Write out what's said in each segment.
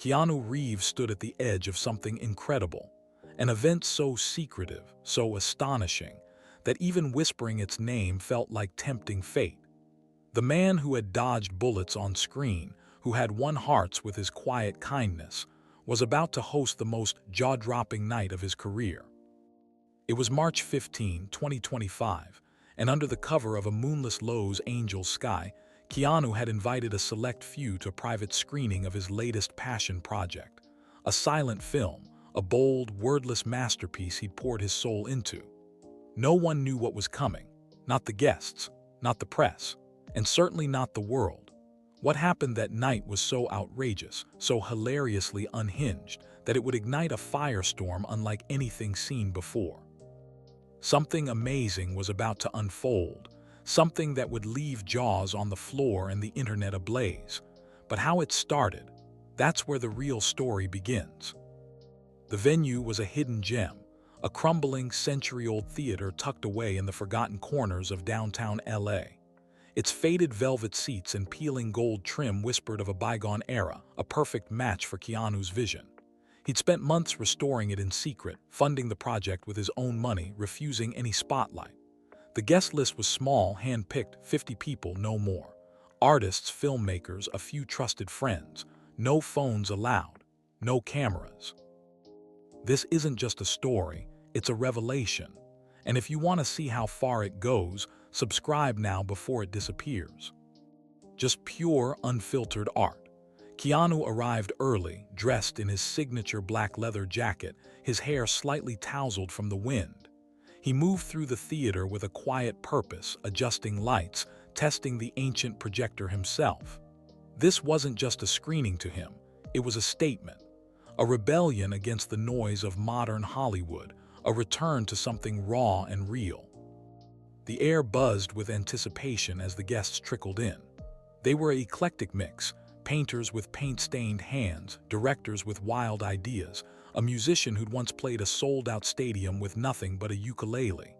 Keanu Reeves stood at the edge of something incredible, an event so secretive, so astonishing, that even whispering its name felt like tempting fate. The man who had dodged bullets on screen, who had won hearts with his quiet kindness, was about to host the most jaw-dropping night of his career. It was March 15, 2025, and under the cover of a moonless Lowe's Angel Sky, Keanu had invited a select few to a private screening of his latest passion project, a silent film, a bold, wordless masterpiece he'd poured his soul into. No one knew what was coming, not the guests, not the press, and certainly not the world. What happened that night was so outrageous, so hilariously unhinged, that it would ignite a firestorm unlike anything seen before. Something amazing was about to unfold, something that would leave jaws on the floor and the internet ablaze. But how it started, that's where the real story begins. The venue was a hidden gem, a crumbling, century-old theater tucked away in the forgotten corners of downtown LA. Its faded velvet seats and peeling gold trim whispered of a bygone era, a perfect match for Keanu's vision. He'd spent months restoring it in secret, funding the project with his own money, refusing any spotlight. The guest list was small, hand-picked, 50 people, no more. Artists, filmmakers, a few trusted friends. No phones allowed, no cameras. This isn't just a story, it's a revelation. And if you want to see how far it goes, subscribe now before it disappears. Just pure, unfiltered art. Keanu arrived early, dressed in his signature black leather jacket, his hair slightly tousled from the wind. He moved through the theater with a quiet purpose, adjusting lights, testing the ancient projector himself. This wasn't just a screening to him, it was a statement. A rebellion against the noise of modern Hollywood, a return to something raw and real. The air buzzed with anticipation as the guests trickled in. They were an eclectic mix, painters with paint-stained hands, directors with wild ideas, a musician who'd once played a sold-out stadium with nothing but a ukulele.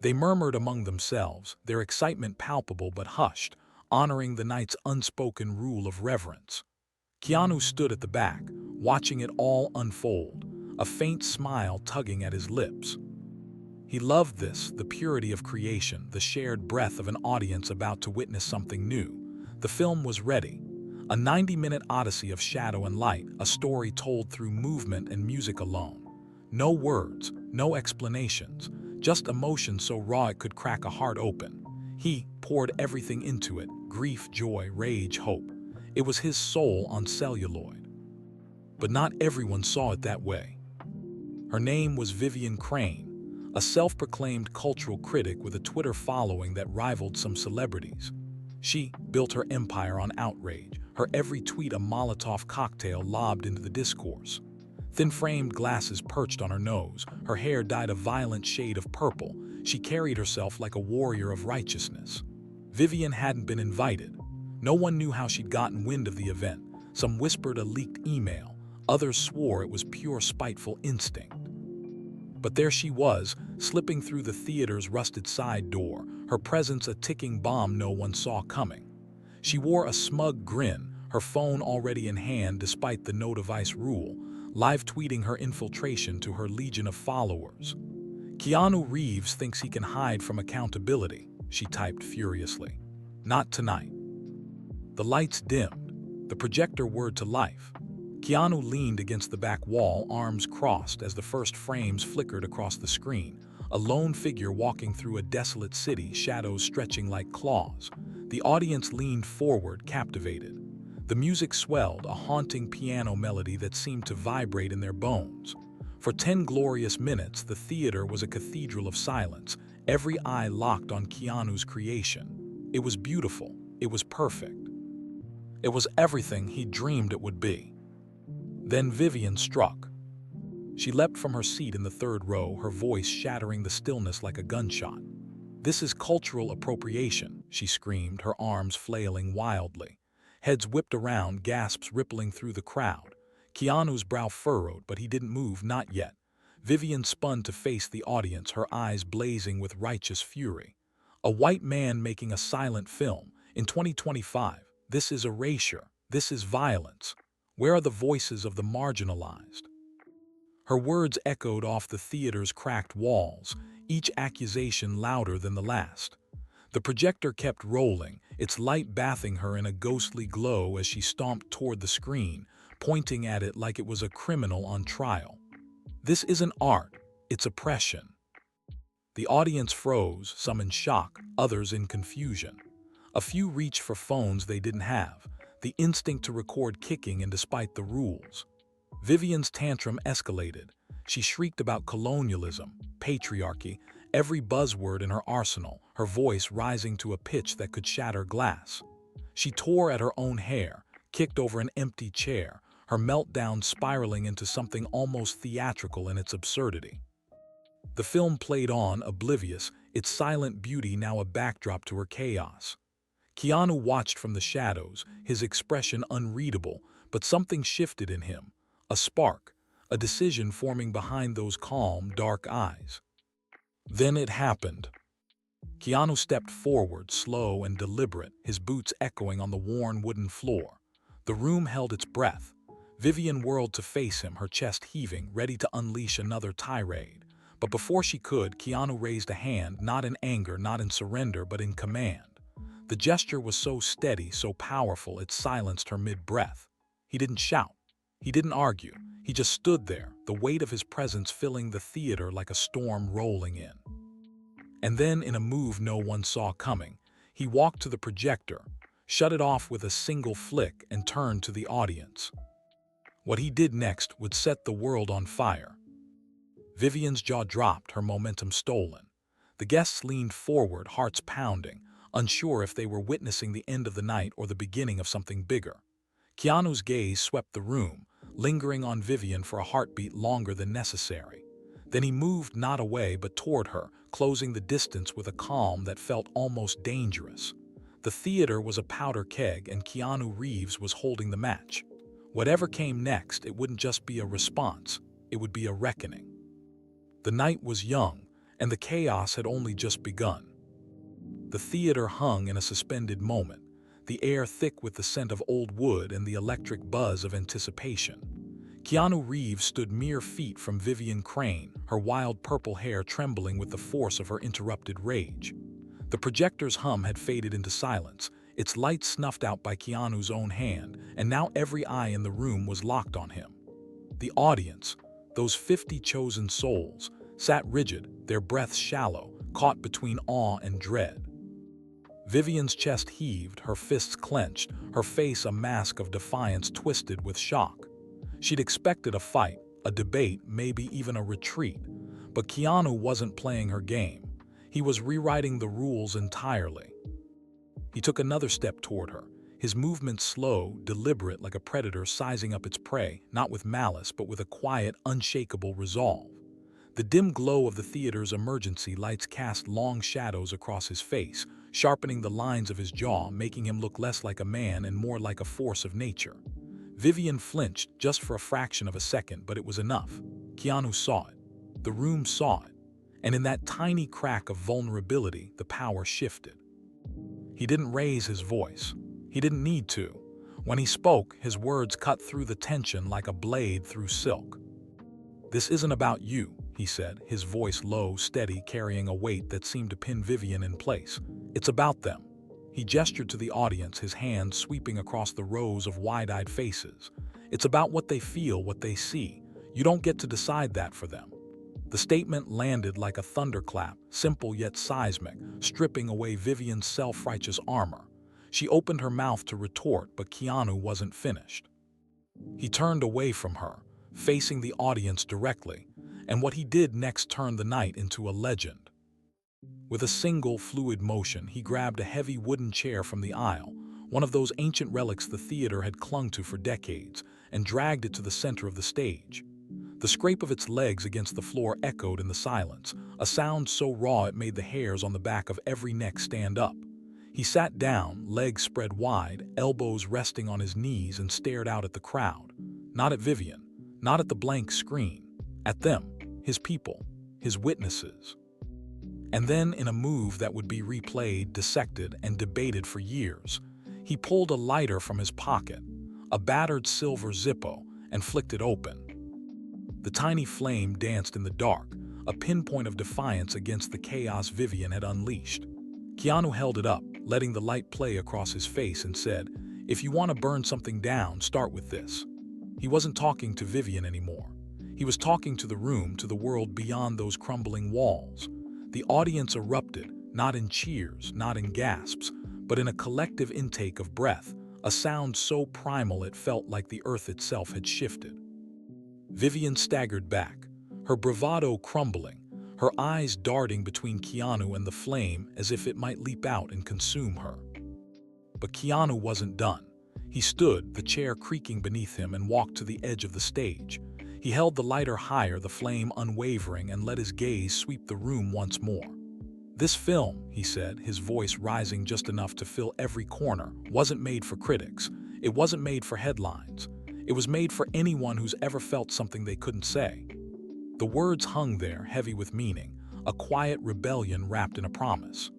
They murmured among themselves, their excitement palpable but hushed, honoring the night's unspoken rule of reverence. Keanu stood at the back, watching it all unfold, a faint smile tugging at his lips. He loved this, the purity of creation, the shared breath of an audience about to witness something new. The film was ready. A 90-minute odyssey of shadow and light, a story told through movement and music alone. No words, no explanations, just emotion so raw it could crack a heart open. He poured everything into it, grief, joy, rage, hope. It was his soul on celluloid. But not everyone saw it that way. Her name was Vivian Crane, a self-proclaimed cultural critic with a Twitter following that rivaled some celebrities. She built her empire on outrage, her every tweet a Molotov cocktail lobbed into the discourse. Thin-framed glasses perched on her nose, her hair dyed a violent shade of purple. She carried herself like a warrior of righteousness. Vivian hadn't been invited. No one knew how she'd gotten wind of the event. Some whispered a leaked email, others swore it was pure spiteful instinct. But there she was, slipping through the theater's rusted side door, her presence a ticking bomb no one saw coming. She wore a smug grin, her phone already in hand despite the no device rule, live tweeting her infiltration to her legion of followers. "Keanu Reeves thinks he can hide from accountability," she typed furiously. "Not tonight." The lights dimmed, the projector whirred to life. Keanu leaned against the back wall, arms crossed as the first frames flickered across the screen, a lone figure walking through a desolate city, shadows stretching like claws. The audience leaned forward, captivated. The music swelled, a haunting piano melody that seemed to vibrate in their bones. For 10 glorious minutes, the theater was a cathedral of silence, every eye locked on Keanu's creation. It was beautiful, it was perfect. It was everything he dreamed it would be. Then Vivian struck. She leapt from her seat in the third row, her voice shattering the stillness like a gunshot. "This is cultural appropriation," she screamed, her arms flailing wildly. Heads whipped around, gasps rippling through the crowd. Keanu's brow furrowed, but he didn't move, not yet. Vivian spun to face the audience, her eyes blazing with righteous fury. A white man making a silent film. In 2025, this is erasure. This is violence. Where are the voices of the marginalized? Her words echoed off the theater's cracked walls, each accusation louder than the last. The projector kept rolling, its light bathing her in a ghostly glow as she stomped toward the screen, pointing at it like it was a criminal on trial. This isn't art, it's oppression. The audience froze, some in shock, others in confusion. A few reached for phones they didn't have, the instinct to record kicking in despite the rules. Vivian's tantrum escalated. She shrieked about colonialism, patriarchy, every buzzword in her arsenal, her voice rising to a pitch that could shatter glass. She tore at her own hair, kicked over an empty chair, her meltdown spiraling into something almost theatrical in its absurdity. The film played on, oblivious, its silent beauty now a backdrop to her chaos. Keanu watched from the shadows, his expression unreadable, but something shifted in him. A spark, a decision forming behind those calm, dark eyes. Then it happened. Keanu stepped forward, slow and deliberate, his boots echoing on the worn wooden floor. The room held its breath. Vivian whirled to face him, her chest heaving, ready to unleash another tirade. But before she could, Keanu raised a hand, not in anger, not in surrender, but in command. The gesture was so steady, so powerful, it silenced her mid-breath. He didn't shout. He didn't argue. He just stood there, the weight of his presence filling the theater like a storm rolling in. And then, in a move no one saw coming, he walked to the projector, shut it off with a single flick, and turned to the audience. What he did next would set the world on fire. Vivian's jaw dropped, her momentum stolen. The guests leaned forward, hearts pounding, unsure if they were witnessing the end of the night or the beginning of something bigger. Keanu's gaze swept the room, lingering on Vivian for a heartbeat longer than necessary. Then he moved not away but toward her, closing the distance with a calm that felt almost dangerous. The theater was a powder keg and Keanu Reeves was holding the match. Whatever came next, it wouldn't just be a response, it would be a reckoning. The night was young, and the chaos had only just begun. The theater hung in a suspended moment, the air thick with the scent of old wood and the electric buzz of anticipation. Keanu Reeves stood mere feet from Vivian Crane, her wild purple hair trembling with the force of her interrupted rage. The projector's hum had faded into silence, its light snuffed out by Keanu's own hand, and now every eye in the room was locked on him. The audience, those 50 chosen souls, sat rigid, their breaths shallow, caught between awe and dread. Vivian's chest heaved, her fists clenched, her face a mask of defiance twisted with shock. She'd expected a fight, a debate, maybe even a retreat. But Keanu wasn't playing her game. He was rewriting the rules entirely. He took another step toward her, his movements slow, deliberate like a predator sizing up its prey, not with malice but with a quiet, unshakable resolve. The dim glow of the theater's emergency lights cast long shadows across his face, sharpening the lines of his jaw, making him look less like a man and more like a force of nature. Vivian flinched just for a fraction of a second, but it was enough. Keanu saw it. The room saw it. And in that tiny crack of vulnerability, the power shifted. He didn't raise his voice. He didn't need to. When he spoke, his words cut through the tension like a blade through silk. "This isn't about you," he said, his voice low, steady, carrying a weight that seemed to pin Vivian in place. "It's about them." He gestured to the audience, his hand sweeping across the rows of wide-eyed faces. "It's about what they feel, what they see. You don't get to decide that for them." The statement landed like a thunderclap, simple yet seismic, stripping away Vivian's self-righteous armor. She opened her mouth to retort, but Keanu wasn't finished. He turned away from her, facing the audience directly, and what he did next turned the night into a legend. With a single, fluid motion, he grabbed a heavy wooden chair from the aisle, one of those ancient relics the theater had clung to for decades, and dragged it to the center of the stage. The scrape of its legs against the floor echoed in the silence, a sound so raw it made the hairs on the back of every neck stand up. He sat down, legs spread wide, elbows resting on his knees, and stared out at the crowd. Not at Vivian, not at the blank screen. At them, his people, his witnesses. And then, in a move that would be replayed, dissected, and debated for years, he pulled a lighter from his pocket, a battered silver Zippo, and flicked it open. The tiny flame danced in the dark, a pinpoint of defiance against the chaos Vivian had unleashed. Keanu held it up, letting the light play across his face, and said, "If you want to burn something down, start with this." He wasn't talking to Vivian anymore. He was talking to the room, to the world beyond those crumbling walls. The audience erupted, not in cheers, not in gasps, but in a collective intake of breath, a sound so primal it felt like the earth itself had shifted. Vivian staggered back, her bravado crumbling, her eyes darting between Keanu and the flame as if it might leap out and consume her. But Keanu wasn't done. He stood, the chair creaking beneath him, and walked to the edge of the stage. He held the lighter higher, the flame unwavering, and let his gaze sweep the room once more. "This film," he said, his voice rising just enough to fill every corner, "wasn't made for critics. It wasn't made for headlines. It was made for anyone who's ever felt something they couldn't say." The words hung there, heavy with meaning, a quiet rebellion wrapped in a promise.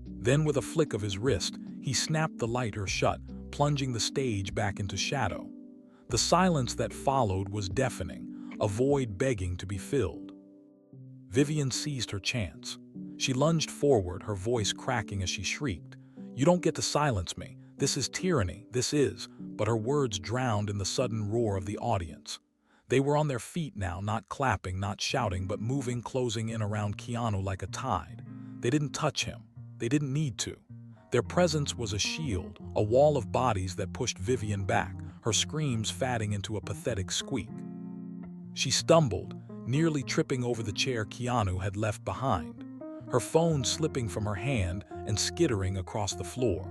Then, with a flick of his wrist, he snapped the lighter shut, plunging the stage back into shadow. The silence that followed was deafening, a void begging to be filled. Vivian seized her chance. She lunged forward, her voice cracking as she shrieked, "You don't get to silence me. This is tyranny, this is," but her words drowned in the sudden roar of the audience. They were on their feet now, not clapping, not shouting, but moving, closing in around Keanu like a tide. They didn't touch him. They didn't need to. Their presence was a shield, a wall of bodies that pushed Vivian back, her screams fading into a pathetic squeak. She stumbled, nearly tripping over the chair Keanu had left behind, her phone slipping from her hand and skittering across the floor.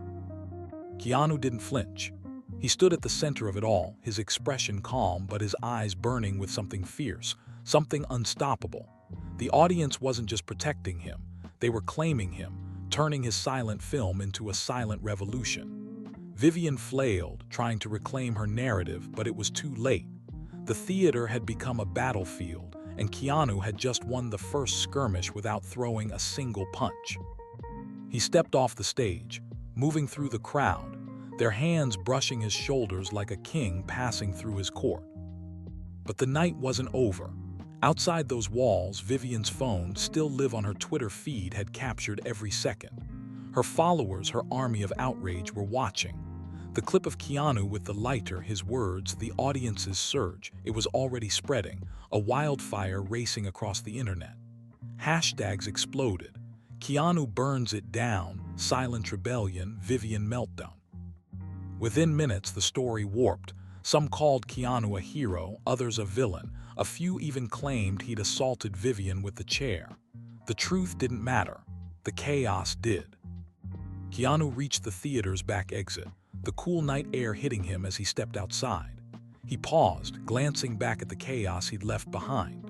Keanu didn't flinch. He stood at the center of it all, his expression calm but his eyes burning with something fierce, something unstoppable. The audience wasn't just protecting him, they were claiming him, turning his silent film into a silent revolution. Vivian flailed, trying to reclaim her narrative, but it was too late. The theater had become a battlefield, and Keanu had just won the first skirmish without throwing a single punch. He stepped off the stage, moving through the crowd, their hands brushing his shoulders like a king passing through his court. But the night wasn't over. Outside those walls, Vivian's phone, still live on her Twitter feed, had captured every second. Her followers, her army of outrage, were watching. The clip of Keanu with the lighter, his words, the audience's surge, it was already spreading, a wildfire racing across the internet. Hashtags exploded. Keanu burns it down, silent rebellion, Vivian meltdown. Within minutes, the story warped. Some called Keanu a hero, others a villain. A few even claimed he'd assaulted Vivian with the chair. The truth didn't matter. The chaos did. Keanu reached the theater's back exit, the cool night air hitting him as he stepped outside. He paused, glancing back at the chaos he'd left behind.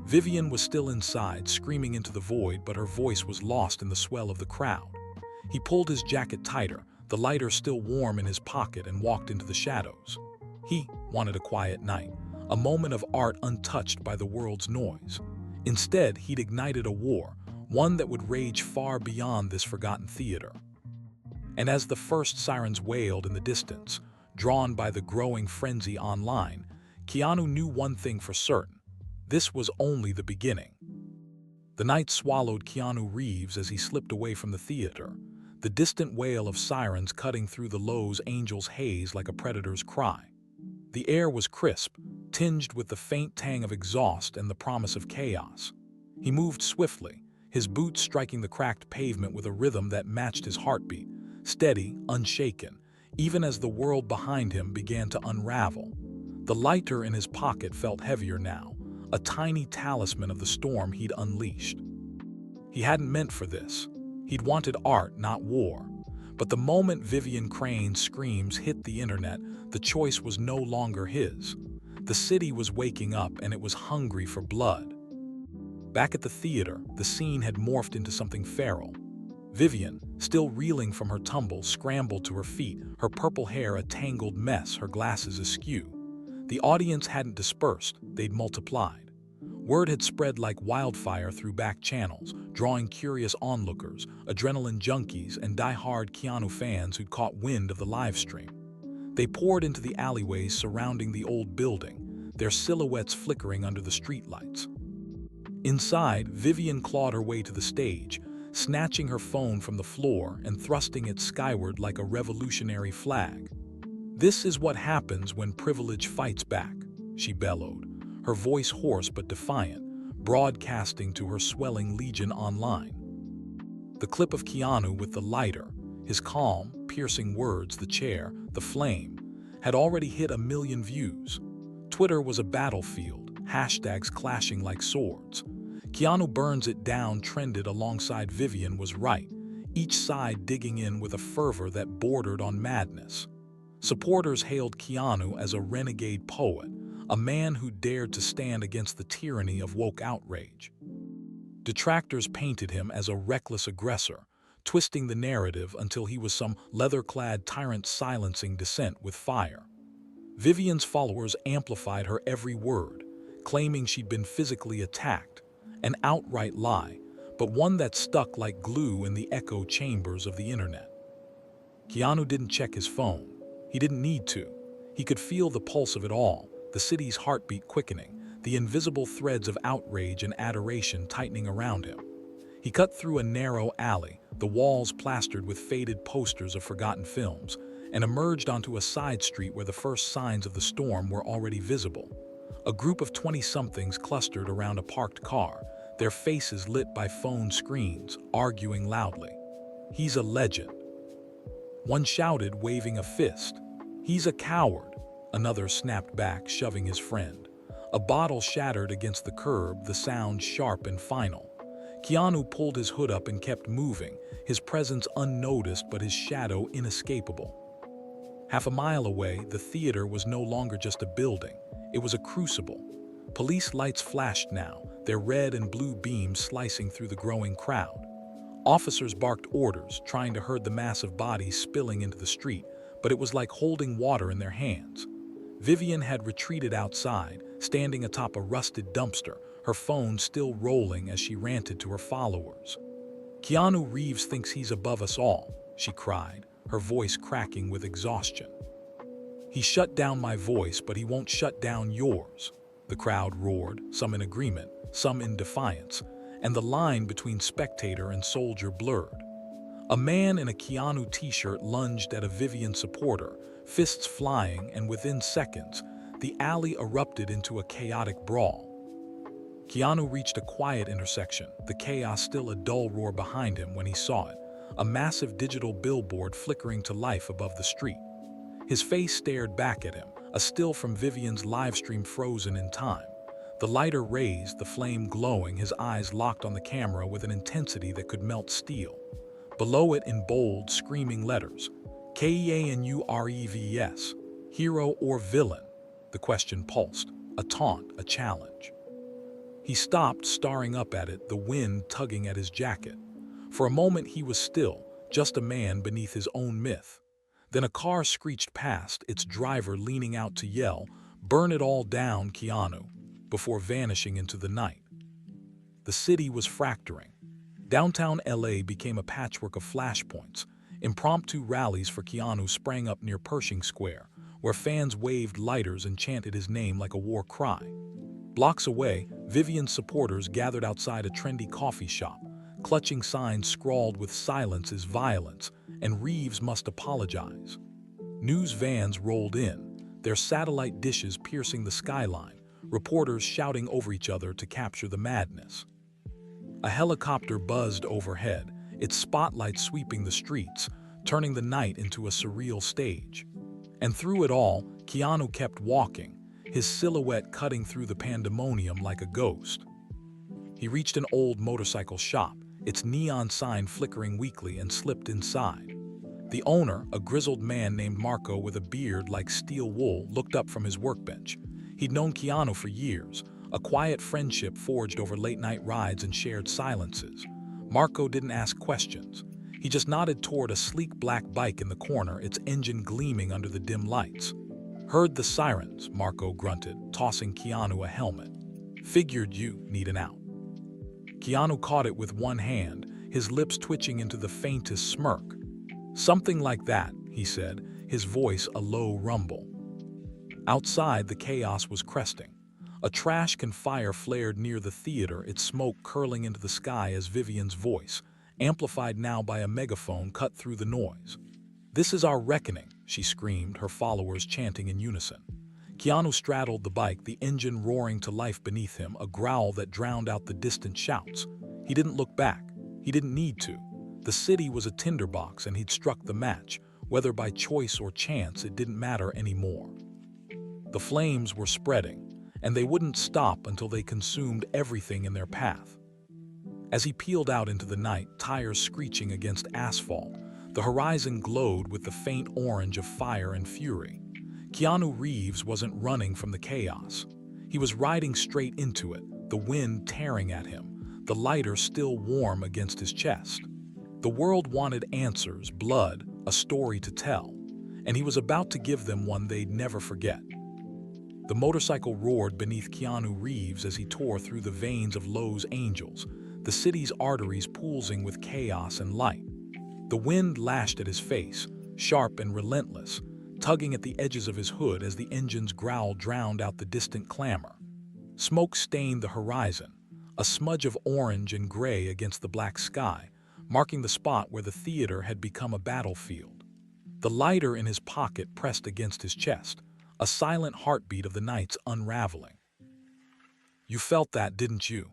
Vivian was still inside, screaming into the void, but her voice was lost in the swell of the crowd. He pulled his jacket tighter, the lighter still warm in his pocket, and walked into the shadows. He wanted a quiet night, a moment of art untouched by the world's noise. Instead, he'd ignited a war, one that would rage far beyond this forgotten theater. And as the first sirens wailed in the distance, drawn by the growing frenzy online, Keanu knew one thing for certain: this was only the beginning. The night swallowed Keanu Reeves as he slipped away from the theater, the distant wail of sirens cutting through the Los Angeles haze like a predator's cry. The air was crisp, tinged with the faint tang of exhaust and the promise of chaos. He moved swiftly, his boots striking the cracked pavement with a rhythm that matched his heartbeat, steady, unshaken, even as the world behind him began to unravel. The lighter in his pocket felt heavier now, a tiny talisman of the storm he'd unleashed. He hadn't meant for this. He'd wanted art, not war. But the moment Vivian Crane's screams hit the internet, the choice was no longer his. The city was waking up, and it was hungry for blood. Back at the theater, the scene had morphed into something feral. Vivian, still reeling from her tumble, scrambled to her feet, her purple hair a tangled mess, her glasses askew. The audience hadn't dispersed, they'd multiplied. Word had spread like wildfire through back channels, drawing curious onlookers, adrenaline junkies, and die-hard Keanu fans who'd caught wind of the live stream. They poured into the alleyways surrounding the old building, their silhouettes flickering under the streetlights. Inside, Vivian clawed her way to the stage, snatching her phone from the floor and thrusting it skyward like a revolutionary flag. "This is what happens when privilege fights back," she bellowed, her voice hoarse but defiant, broadcasting to her swelling legion online. The clip of Keanu with the lighter, his calm, piercing words, the chair, the flame, had already hit 1 million views. Twitter was a battlefield, hashtags clashing like swords. "Keanu burns it down" trended alongside "Vivian was right," each side digging in with a fervor that bordered on madness. Supporters hailed Keanu as a renegade poet, a man who dared to stand against the tyranny of woke outrage. Detractors painted him as a reckless aggressor, twisting the narrative until he was some leather-clad tyrant silencing dissent with fire. Vivian's followers amplified her every word, claiming she'd been physically attacked, an outright lie, but one that stuck like glue in the echo chambers of the internet. Keanu didn't check his phone. He didn't need to. He could feel the pulse of it all, the city's heartbeat quickening, the invisible threads of outrage and adoration tightening around him. He cut through a narrow alley, the walls plastered with faded posters of forgotten films, and emerged onto a side street where the first signs of the storm were already visible. A group of 20-somethings clustered around a parked car, their faces lit by phone screens, arguing loudly. "He's a legend," one shouted, waving a fist. "He's a coward," another snapped back, shoving his friend. A bottle shattered against the curb, the sound sharp and final. Keanu pulled his hood up and kept moving, his presence unnoticed but his shadow inescapable. Half a mile away, the theater was no longer just a building. It was a crucible. Police lights flashed now, their red and blue beams slicing through the growing crowd. Officers barked orders, trying to herd the mass of bodies spilling into the street, but it was like holding water in their hands. Vivian had retreated outside, standing atop a rusted dumpster, her phone still rolling as she ranted to her followers. "Keanu Reeves thinks he's above us all," she cried, her voice cracking with exhaustion. "He shut down my voice, but he won't shut down yours," the crowd roared, some in agreement, some in defiance, and the line between spectator and soldier blurred. A man in a Keanu t-shirt lunged at a Vivian supporter, fists flying, and within seconds, the alley erupted into a chaotic brawl. Keanu reached a quiet intersection, the chaos still a dull roar behind him when he saw it, a massive digital billboard flickering to life above the street. His face stared back at him, a still from Vivian's livestream frozen in time. The lighter raised, the flame glowing, his eyes locked on the camera with an intensity that could melt steel. Below it, in bold, screaming letters, "Keanu-Reeves, hero or villain?" The question pulsed, a taunt, a challenge. He stopped, staring up at it, the wind tugging at his jacket. For a moment he was still, just a man beneath his own myth. Then a car screeched past, its driver leaning out to yell, "Burn it all down, Keanu," before vanishing into the night. The city was fracturing. Downtown LA became a patchwork of flashpoints. Impromptu rallies for Keanu sprang up near Pershing Square, where fans waved lighters and chanted his name like a war cry. Blocks away, Vivian's supporters gathered outside a trendy coffee shop, clutching signs scrawled with "Silence is violence," and "Reeves must apologize." News vans rolled in, their satellite dishes piercing the skyline, reporters shouting over each other to capture the madness. A helicopter buzzed overhead, its spotlight sweeping the streets, turning the night into a surreal stage. And through it all, Keanu kept walking, his silhouette cutting through the pandemonium like a ghost. He reached an old motorcycle shop, its neon sign flickering weakly, and slipped inside. The owner, a grizzled man named Marco with a beard like steel wool, looked up from his workbench. He'd known Keanu for years, a quiet friendship forged over late-night rides and shared silences. Marco didn't ask questions. He just nodded toward a sleek black bike in the corner, its engine gleaming under the dim lights. "Heard the sirens," Marco grunted, tossing Keanu a helmet. "Figured you need an out." Keanu caught it with one hand, his lips twitching into the faintest smirk. "Something like that," he said, his voice a low rumble. Outside, the chaos was cresting. A trash can fire flared near the theater, its smoke curling into the sky as Vivian's voice, amplified now by a megaphone, cut through the noise. "This is our reckoning," she screamed, her followers chanting in unison. Keanu straddled the bike, the engine roaring to life beneath him, a growl that drowned out the distant shouts. He didn't look back. He didn't need to. The city was a tinderbox and he'd struck the match. Whether by choice or chance, it didn't matter anymore. The flames were spreading, and they wouldn't stop until they consumed everything in their path. As he peeled out into the night, tires screeching against asphalt, the horizon glowed with the faint orange of fire and fury. Keanu Reeves wasn't running from the chaos. He was riding straight into it, the wind tearing at him, the lighter still warm against his chest. The world wanted answers, blood, a story to tell, and he was about to give them one they'd never forget. The motorcycle roared beneath Keanu Reeves as he tore through the veins of Los Angeles, the city's arteries pulsing with chaos and light. The wind lashed at his face, sharp and relentless, tugging at the edges of his hood as the engine's growl drowned out the distant clamor. Smoke stained the horizon, a smudge of orange and gray against the black sky, marking the spot where the theater had become a battlefield. The lighter in his pocket pressed against his chest, a silent heartbeat of the night's unraveling. "You felt that, didn't you?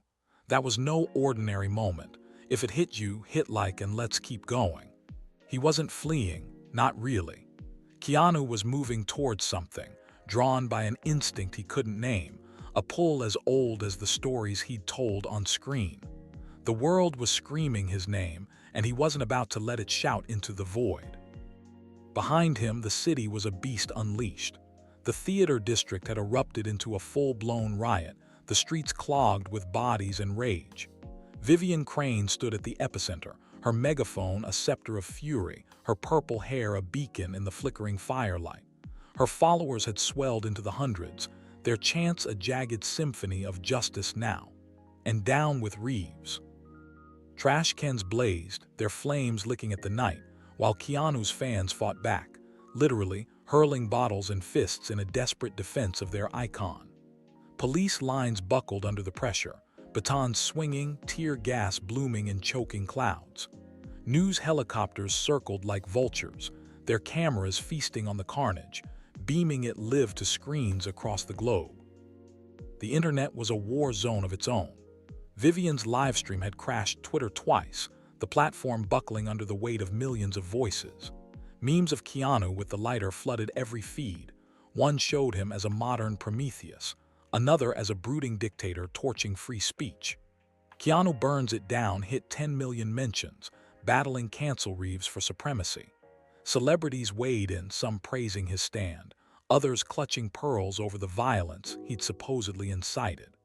That was no ordinary moment. If it hit you, hit like and let's keep going." He wasn't fleeing, not really. Keanu was moving towards something, drawn by an instinct he couldn't name, a pull as old as the stories he'd told on screen. The world was screaming his name, and he wasn't about to let it shout into the void. Behind him, the city was a beast unleashed. The theater district had erupted into a full-blown riot, the streets clogged with bodies and rage. Vivian Crane stood at the epicenter, her megaphone a scepter of fury, her purple hair a beacon in the flickering firelight. Her followers had swelled into the hundreds, their chants a jagged symphony of justice now. And down with Reeves. Trash cans blazed, their flames licking at the night, while Keanu's fans fought back, literally hurling bottles and fists in a desperate defense of their icon. Police lines buckled under the pressure, batons swinging, tear gas blooming in choking clouds. News helicopters circled like vultures, their cameras feasting on the carnage, beaming it live to screens across the globe. The internet was a war zone of its own. Vivian's livestream had crashed Twitter twice, the platform buckling under the weight of millions of voices. Memes of Keanu with the lighter flooded every feed. One showed him as a modern Prometheus, another as a brooding dictator torching free speech. Keanu Burns It Down hit 10 million mentions, battling cancel Reeves for supremacy. Celebrities weighed in, some praising his stand, others clutching pearls over the violence he'd supposedly incited.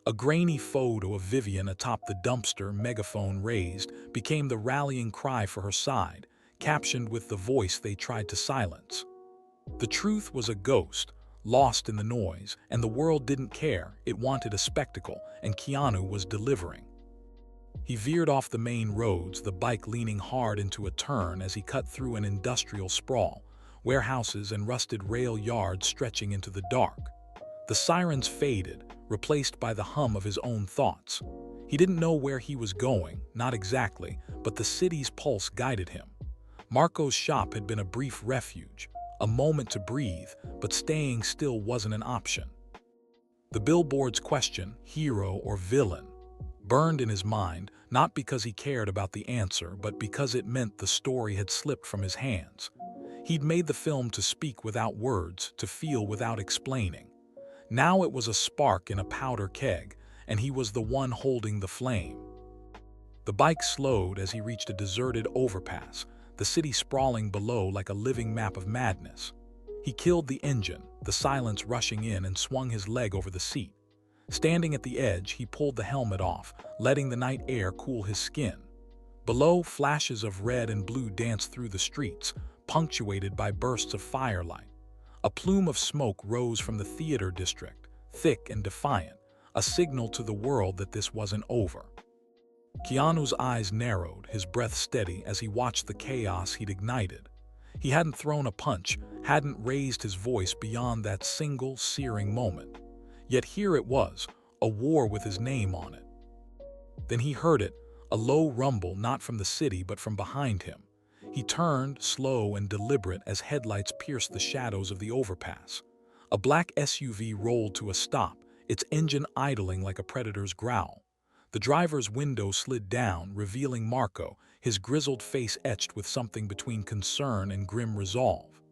A grainy photo of Vivian atop the dumpster, megaphone raised, became the rallying cry for her side, captioned with the voice they tried to silence. The truth was a ghost, lost in the noise, and the world didn't care. It wanted a spectacle, and Keanu was delivering. He veered off the main roads, the bike leaning hard into a turn as he cut through an industrial sprawl, warehouses and rusted rail yards stretching into the dark. The sirens faded, replaced by the hum of his own thoughts. He didn't know where he was going, not exactly, but the city's pulse guided him. Marco's shop had been a brief refuge, a moment to breathe, but staying still wasn't an option. The billboard's question, hero or villain, burned in his mind, not because he cared about the answer, but because it meant the story had slipped from his hands. He'd made the film to speak without words, to feel without explaining. Now it was a spark in a powder keg, and he was the one holding the flame. The bike slowed as he reached a deserted overpass, the city sprawling below like a living map of madness. He killed the engine, the silence rushing in, and swung his leg over the seat. Standing at the edge, he pulled the helmet off, letting the night air cool his skin. Below, flashes of red and blue danced through the streets, punctuated by bursts of firelight. A plume of smoke rose from the theater district, thick and defiant, a signal to the world that this wasn't over. Keanu's eyes narrowed, his breath steady as he watched the chaos he'd ignited. He hadn't thrown a punch, hadn't raised his voice beyond that single searing moment. Yet here it was, a war with his name on it. Then he heard it, a low rumble not from the city but from behind him. He turned, slow and deliberate, as headlights pierced the shadows of the overpass. A black SUV rolled to a stop, its engine idling like a predator's growl. The driver's window slid down, revealing Marco, his grizzled face etched with something between concern and grim resolve.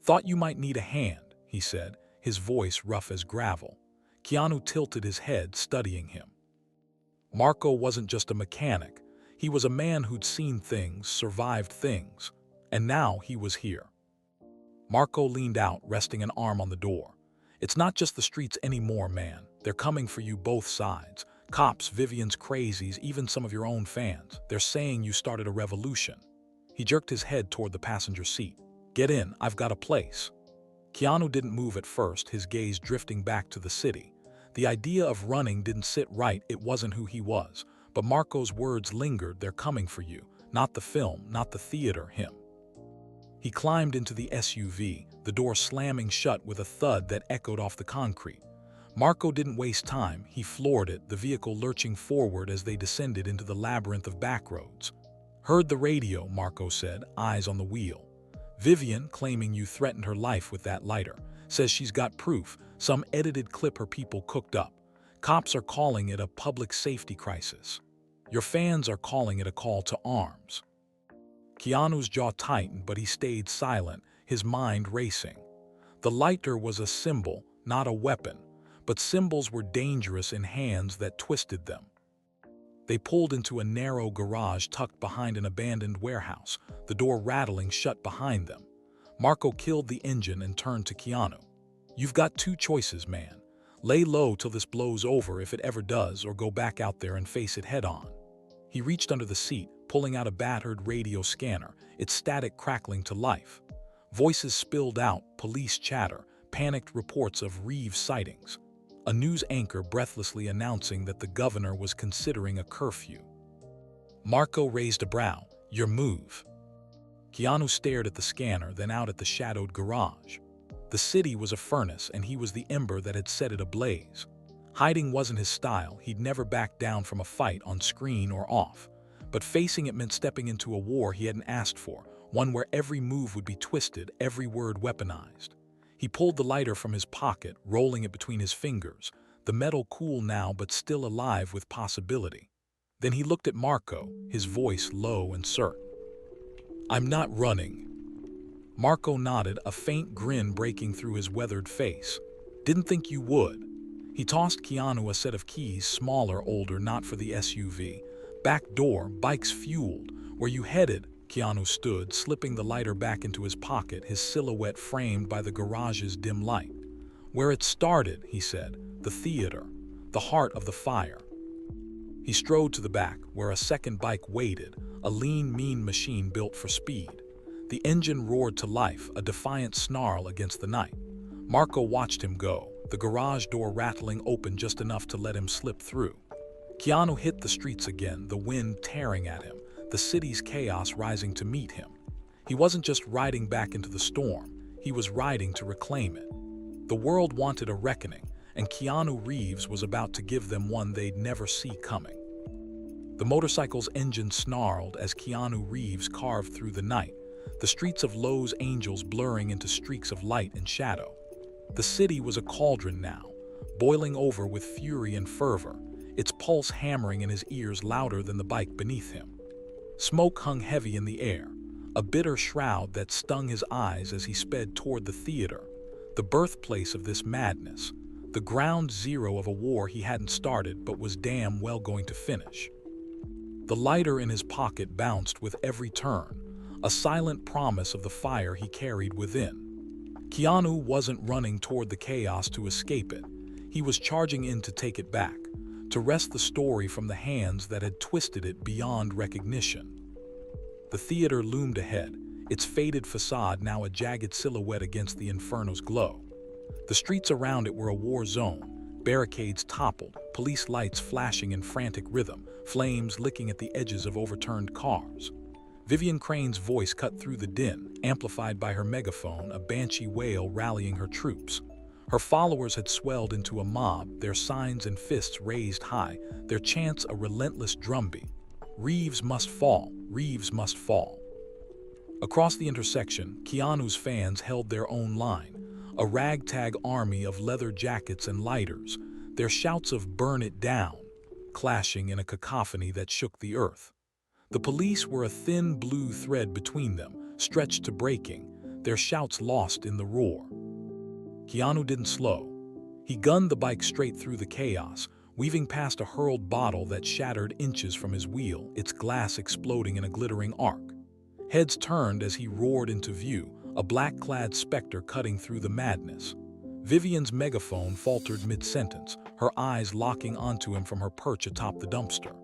"Thought you might need a hand," he said, his voice rough as gravel. Keanu tilted his head, studying him. Marco wasn't just a mechanic. He was a man who'd seen things, survived things, and now he was here. Marco leaned out, resting an arm on the door. "It's not just the streets anymore, man. They're coming for you, both sides. Cops, Vivian's crazies, even some of your own fans. They're saying you started a revolution." He jerked his head toward the passenger seat. "Get in, I've got a place." Keanu didn't move at first, his gaze drifting back to the city. The idea of running didn't sit right, it wasn't who he was. But Marco's words lingered, "They're coming for you. Not the film, not the theater, him." He climbed into the SUV, the door slamming shut with a thud that echoed off the concrete. Marco didn't waste time, he floored it, the vehicle lurching forward as they descended into the labyrinth of backroads. "Heard the radio," Marco said, eyes on the wheel. "Vivian, claiming you threatened her life with that lighter, says she's got proof, some edited clip her people cooked up. Cops are calling it a public safety crisis. Your fans are calling it a call to arms." Keanu's jaw tightened, but he stayed silent, his mind racing. The lighter was a symbol, not a weapon, but symbols were dangerous in hands that twisted them. They pulled into a narrow garage tucked behind an abandoned warehouse, the door rattling shut behind them. Marco killed the engine and turned to Keanu. "You've got two choices, man. Lay low till this blows over, if it ever does, or go back out there and face it head-on." He reached under the seat, pulling out a battered radio scanner, its static crackling to life. Voices spilled out, police chatter, panicked reports of Reeves sightings. A news anchor breathlessly announcing that the governor was considering a curfew. Marco raised a brow. "Your move." Keanu stared at the scanner, then out at the shadowed garage. The city was a furnace, and he was the ember that had set it ablaze. Hiding wasn't his style, he'd never backed down from a fight on screen or off. But facing it meant stepping into a war he hadn't asked for, one where every move would be twisted, every word weaponized. He pulled the lighter from his pocket, rolling it between his fingers, the metal cool now but still alive with possibility. Then he looked at Marco, his voice low and certain. "I'm not running." Marco nodded, a faint grin breaking through his weathered face. "Didn't think you would." He tossed Keanu a set of keys, smaller, older, not for the SUV. "Back door, bike's fueled. Where you headed?" Keanu stood, slipping the lighter back into his pocket, his silhouette framed by the garage's dim light. "Where it started," he said, "the theater, the heart of the fire." He strode to the back, where a second bike waited, a lean, mean machine built for speed. The engine roared to life, a defiant snarl against the night. Marco watched him go, the garage door rattling open just enough to let him slip through. Keanu hit the streets again, the wind tearing at him, the city's chaos rising to meet him. He wasn't just riding back into the storm, he was riding to reclaim it. The world wanted a reckoning, and Keanu Reeves was about to give them one they'd never see coming. The motorcycle's engine snarled as Keanu Reeves carved through the night, the streets of Los Angeles blurring into streaks of light and shadow. The city was a cauldron now, boiling over with fury and fervor, its pulse hammering in his ears louder than the bike beneath him. Smoke hung heavy in the air, a bitter shroud that stung his eyes as he sped toward the theater, the birthplace of this madness, the ground zero of a war he hadn't started but was damn well going to finish. The lighter in his pocket bounced with every turn, a silent promise of the fire he carried within. Keanu wasn't running toward the chaos to escape it. He was charging in to take it back, to wrest the story from the hands that had twisted it beyond recognition. The theater loomed ahead, its faded facade now a jagged silhouette against the inferno's glow. The streets around it were a war zone, barricades toppled, police lights flashing in frantic rhythm, flames licking at the edges of overturned cars. Vivian Crane's voice cut through the din, amplified by her megaphone, a banshee wail rallying her troops. Her followers had swelled into a mob, their signs and fists raised high, their chants a relentless drumbeat. Reeves must fall, Reeves must fall. Across the intersection, Keanu's fans held their own line, a ragtag army of leather jackets and lighters, their shouts of "burn it down" clashing in a cacophony that shook the earth. The police were a thin blue thread between them, stretched to breaking, their shouts lost in the roar. Keanu didn't slow. He gunned the bike straight through the chaos, weaving past a hurled bottle that shattered inches from his wheel, its glass exploding in a glittering arc. Heads turned as he roared into view, a black-clad specter cutting through the madness. Vivian's megaphone faltered mid-sentence, her eyes locking onto him from her perch atop the dumpster.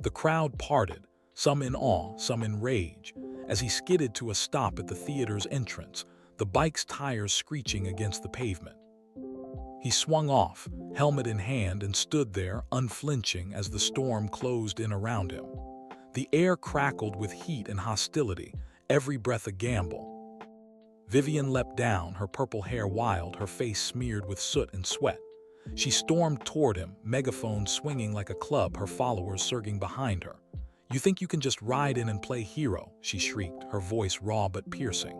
The crowd parted, some in awe, some in rage, as he skidded to a stop at the theater's entrance, the bike's tires screeching against the pavement. He swung off, helmet in hand, and stood there, unflinching as the storm closed in around him. The air crackled with heat and hostility, every breath a gamble. Vivian leapt down, her purple hair wild, her face smeared with soot and sweat. She stormed toward him, megaphone swinging like a club, her followers surging behind her. "You think you can just ride in and play hero?" she shrieked, her voice raw but piercing.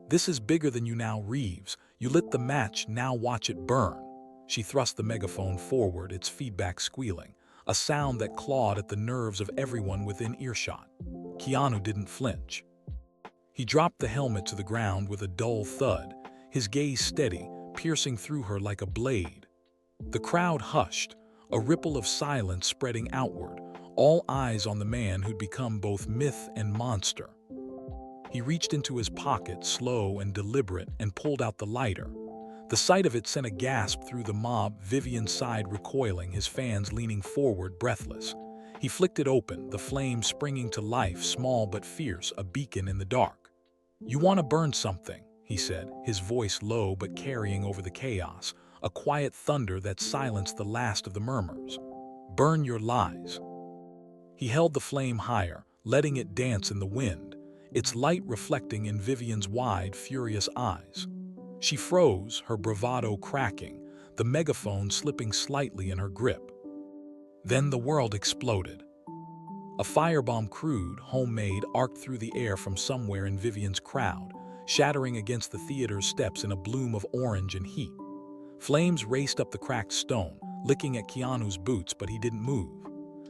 "This is bigger than you now, Reeves. You lit the match, now watch it burn." She thrust the megaphone forward, its feedback squealing, a sound that clawed at the nerves of everyone within earshot. Keanu didn't flinch. He dropped the helmet to the ground with a dull thud, his gaze steady, piercing through her like a blade. The crowd hushed, a ripple of silence spreading outward, all eyes on the man who'd become both myth and monster. He reached into his pocket, slow and deliberate, and pulled out the lighter. The sight of it sent a gasp through the mob, Vivian sighed, recoiling, his fans leaning forward, breathless. He flicked it open, the flame springing to life, small but fierce, a beacon in the dark. "You want to burn something," he said, his voice low but carrying over the chaos, a quiet thunder that silenced the last of the murmurs. "Burn your lies." He held the flame higher, letting it dance in the wind, its light reflecting in Vivian's wide, furious eyes. She froze, her bravado cracking, the megaphone slipping slightly in her grip. Then the world exploded. A firebomb, crude, homemade, arced through the air from somewhere in Vivian's crowd, shattering against the theater's steps in a bloom of orange and heat. Flames raced up the cracked stone, licking at Keanu's boots, but he didn't move.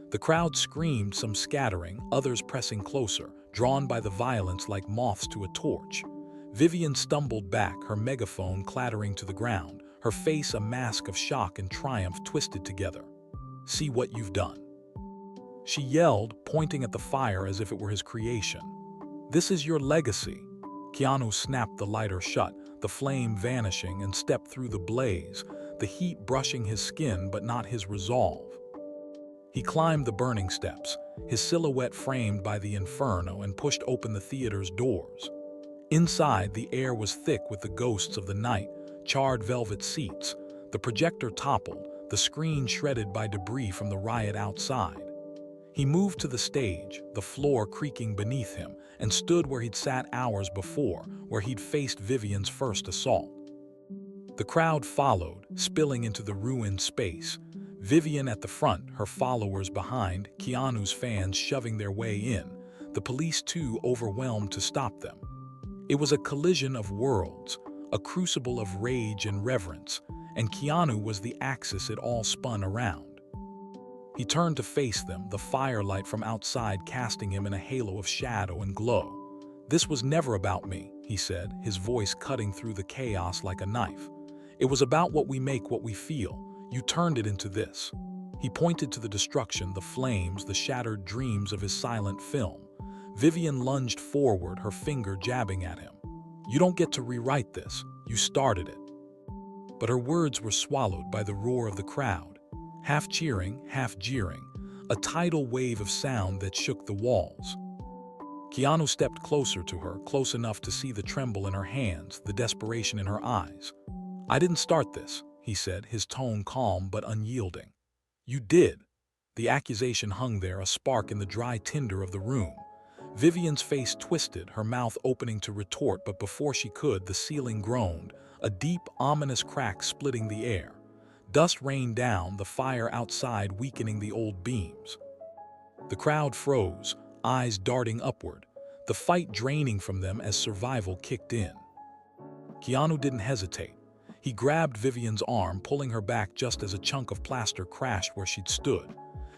The crowd screamed, some scattering, others pressing closer, drawn by the violence like moths to a torch. Vivian stumbled back, her megaphone clattering to the ground, her face a mask of shock and triumph twisted together. "See what you've done," she yelled, pointing at the fire as if it were his creation. "This is your legacy." Keanu snapped the lighter shut, the flame vanishing, and stepped through the blaze, the heat brushing his skin but not his resolve. He climbed the burning steps, his silhouette framed by the inferno, and pushed open the theater's doors. Inside, the air was thick with the ghosts of the night, charred velvet seats. The projector toppled, the screen shredded by debris from the riot outside. He moved to the stage, the floor creaking beneath him, and stood where he'd sat hours before, where he'd faced Vivian's first assault. The crowd followed, spilling into the ruined space. Vivian at the front, her followers behind, Keanu's fans shoving their way in, the police too overwhelmed to stop them. It was a collision of worlds, a crucible of rage and reverence, and Keanu was the axis it all spun around. He turned to face them, the firelight from outside casting him in a halo of shadow and glow. "This was never about me," he said, his voice cutting through the chaos like a knife. "It was about what we make, what we feel. You turned it into this." He pointed to the destruction, the flames, the shattered dreams of his silent film. Vivian lunged forward, her finger jabbing at him. "You don't get to rewrite this. You started it." But her words were swallowed by the roar of the crowd, half cheering, half jeering, a tidal wave of sound that shook the walls. Keanu stepped closer to her, close enough to see the tremble in her hands, the desperation in her eyes. "I didn't start this," he said, his tone calm but unyielding. "You did." The accusation hung there, a spark in the dry tinder of the room. Vivian's face twisted, her mouth opening to retort, but before she could, the ceiling groaned, a deep, ominous crack splitting the air. Dust rained down, the fire outside weakening the old beams. The crowd froze, eyes darting upward, the fight draining from them as survival kicked in. Keanu didn't hesitate. He grabbed Vivian's arm, pulling her back just as a chunk of plaster crashed where she'd stood.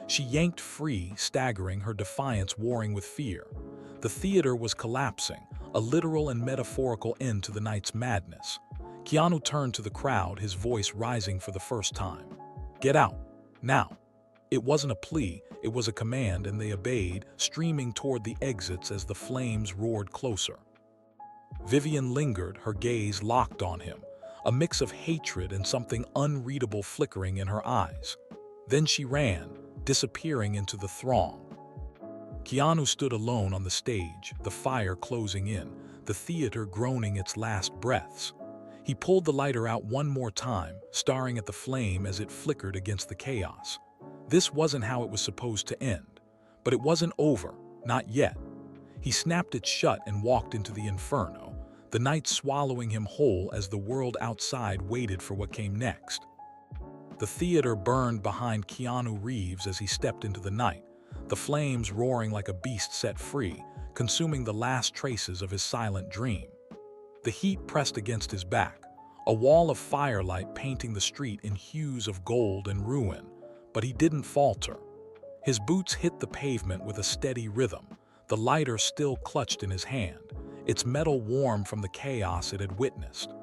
She yanked free, staggering, her defiance warring with fear. The theater was collapsing, a literal and metaphorical end to the night's madness. Keanu turned to the crowd, his voice rising for the first time. "Get out, now." It wasn't a plea, it was a command, and they obeyed, streaming toward the exits as the flames roared closer. Vivian lingered, her gaze locked on him, a mix of hatred and something unreadable flickering in her eyes. Then she ran, disappearing into the throng. Keanu stood alone on the stage, the fire closing in, the theater groaning its last breaths. He pulled the lighter out one more time, staring at the flame as it flickered against the chaos. This wasn't how it was supposed to end, but it wasn't over, not yet. He snapped it shut and walked into the inferno, the night swallowing him whole as the world outside waited for what came next. The theater burned behind Keanu Reeves as he stepped into the night, the flames roaring like a beast set free, consuming the last traces of his silent dream. The heat pressed against his back, a wall of firelight painting the street in hues of gold and ruin, but he didn't falter. His boots hit the pavement with a steady rhythm, the lighter still clutched in his hand, its metal warm from the chaos it had witnessed.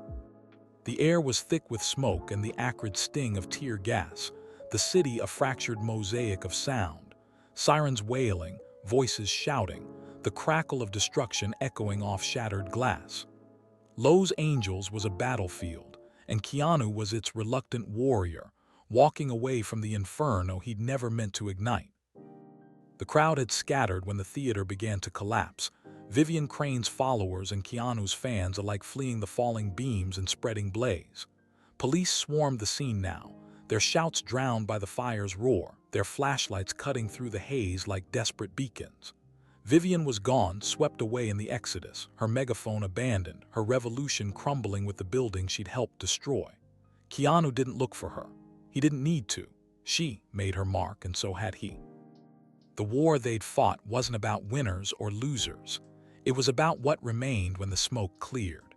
The air was thick with smoke and the acrid sting of tear gas, the city a fractured mosaic of sound, sirens wailing, voices shouting, the crackle of destruction echoing off shattered glass. Los Angeles was a battlefield, and Keanu was its reluctant warrior, walking away from the inferno he'd never meant to ignite. The crowd had scattered when the theater began to collapse, Vivian Crane's followers and Keanu's fans alike fleeing the falling beams and spreading blaze. Police swarmed the scene now, their shouts drowned by the fire's roar, their flashlights cutting through the haze like desperate beacons. Vivian was gone, swept away in the exodus, her megaphone abandoned, her revolution crumbling with the building she'd helped destroy. Keanu didn't look for her. He didn't need to. She made her mark, and so had he. The war they'd fought wasn't about winners or losers. It was about what remained when the smoke cleared.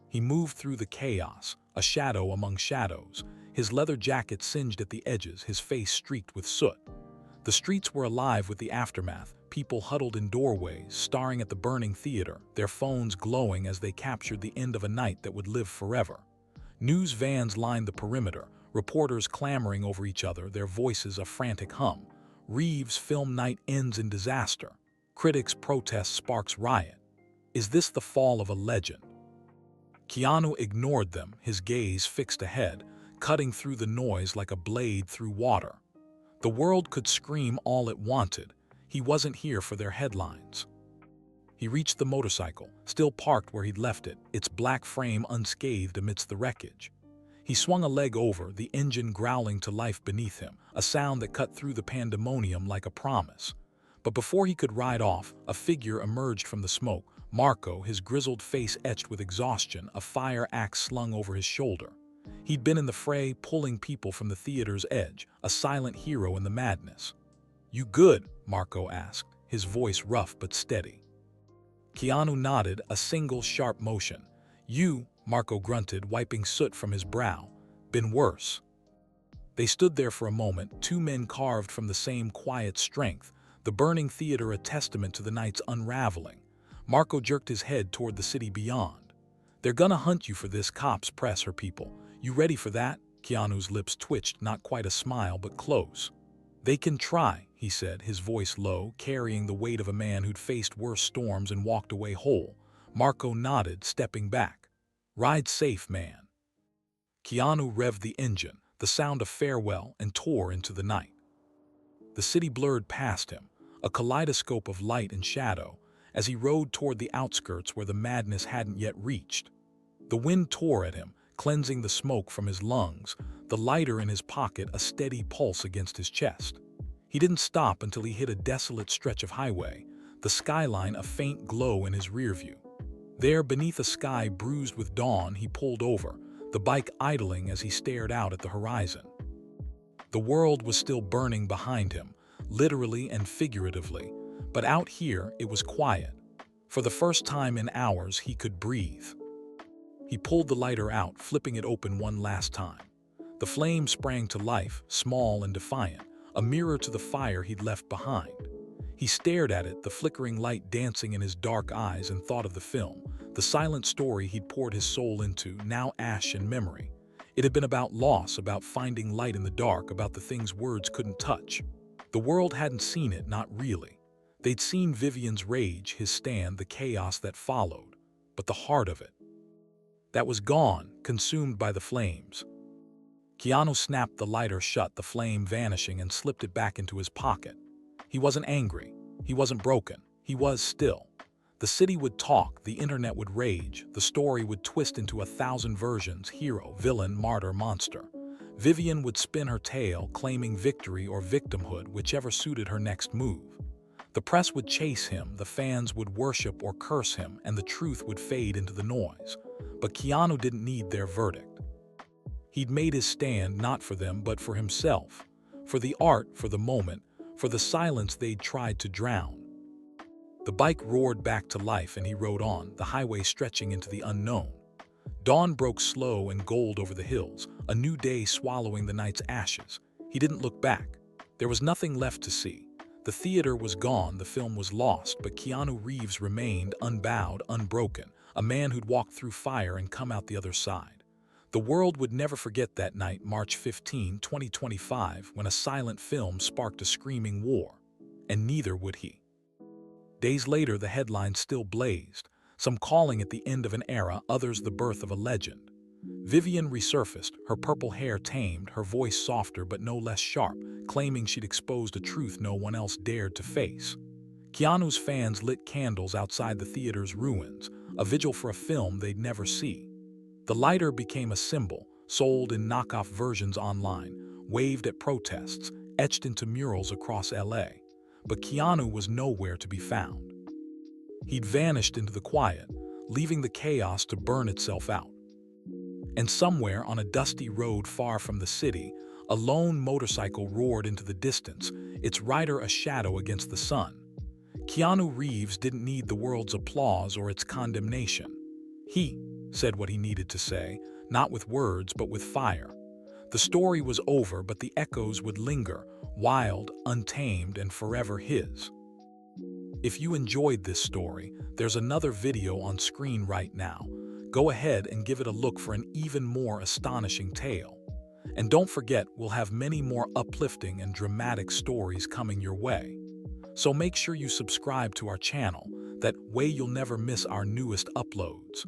He moved through the chaos, a shadow among shadows, his leather jacket singed at the edges, his face streaked with soot. The streets were alive with the aftermath, people huddled in doorways, staring at the burning theater, their phones glowing as they captured the end of a night that would live forever. News vans lined the perimeter, reporters clamoring over each other, their voices a frantic hum. Reeves' film night ends in disaster. Critic's protest sparks riot. Is this the fall of a legend? Keanu ignored them, his gaze fixed ahead, cutting through the noise like a blade through water. The world could scream all it wanted. He wasn't here for their headlines. He reached the motorcycle, still parked where he'd left it, its black frame unscathed amidst the wreckage. He swung a leg over, the engine growling to life beneath him, a sound that cut through the pandemonium like a promise. But before he could ride off, a figure emerged from the smoke, Marco, his grizzled face etched with exhaustion, a fire axe slung over his shoulder. He'd been in the fray, pulling people from the theater's edge, a silent hero in the madness. "You good?" Marco asked, his voice rough but steady. Keanu nodded, a single sharp motion. "You," Marco grunted, wiping soot from his brow. "Been worse." They stood there for a moment, two men carved from the same quiet strength, the burning theater a testament to the night's unraveling. Marco jerked his head toward the city beyond. "They're gonna hunt you for this," cops press her people. "You ready for that?" Keanu's lips twitched, not quite a smile, but close. "They can try," he said, his voice low, carrying the weight of a man who'd faced worse storms and walked away whole. Marco nodded, stepping back. "Ride safe, man." Keanu revved the engine, the sound of farewell, and tore into the night. The city blurred past him, a kaleidoscope of light and shadow, as he rode toward the outskirts where the madness hadn't yet reached. The wind tore at him, cleansing the smoke from his lungs, the lighter in his pocket a steady pulse against his chest. He didn't stop until he hit a desolate stretch of highway, the skyline a faint glow in his rear view. There, beneath a sky bruised with dawn, he pulled over, the bike idling as he stared out at the horizon. The world was still burning behind him, literally and figuratively, but out here it was quiet. For the first time in hours, he could breathe. He pulled the lighter out, flipping it open one last time. The flame sprang to life, small and defiant, a mirror to the fire he'd left behind. He stared at it, the flickering light dancing in his dark eyes, and thought of the film, the silent story he'd poured his soul into, now ash and memory. It had been about loss, about finding light in the dark, about the things words couldn't touch. The world hadn't seen it, not really. They'd seen Vivian's rage, his stand, the chaos that followed. But the heart of it, that was gone, consumed by the flames. Keanu snapped the lighter shut, the flame vanishing, and slipped it back into his pocket. He wasn't angry. He wasn't broken. He was still. The city would talk, the internet would rage, the story would twist into 1,000 versions, hero, villain, martyr, monster. Vivian would spin her tale, claiming victory or victimhood, whichever suited her next move. The press would chase him, the fans would worship or curse him, and the truth would fade into the noise. But Keanu didn't need their verdict. He'd made his stand not for them but for himself, for the art, for the moment, for the silence they'd tried to drown. The bike roared back to life and he rode on, the highway stretching into the unknown. Dawn broke slow and gold over the hills, a new day swallowing the night's ashes. He didn't look back. There was nothing left to see. The theater was gone, the film was lost, but Keanu Reeves remained unbowed, unbroken, a man who'd walked through fire and come out the other side. The world would never forget that night, March 15, 2025, when a silent film sparked a screaming war. And neither would he. Days later, the headlines still blazed, some calling it the end of an era, others the birth of a legend. Vivian resurfaced, her purple hair tamed, her voice softer but no less sharp, claiming she'd exposed a truth no one else dared to face. Keanu's fans lit candles outside the theater's ruins, a vigil for a film they'd never see. The lighter became a symbol, sold in knockoff versions online, waved at protests, etched into murals across LA. But Keanu was nowhere to be found. He'd vanished into the quiet, leaving the chaos to burn itself out. And somewhere on a dusty road far from the city, a lone motorcycle roared into the distance, its rider a shadow against the sun. Keanu Reeves didn't need the world's applause or its condemnation. He said what he needed to say, not with words but with fire. The story was over, but the echoes would linger, wild, untamed, and forever his. If you enjoyed this story, there's another video on screen right now. Go ahead and give it a look for an even more astonishing tale. And don't forget, we'll have many more uplifting and dramatic stories coming your way. So make sure you subscribe to our channel, that way you'll never miss our newest uploads.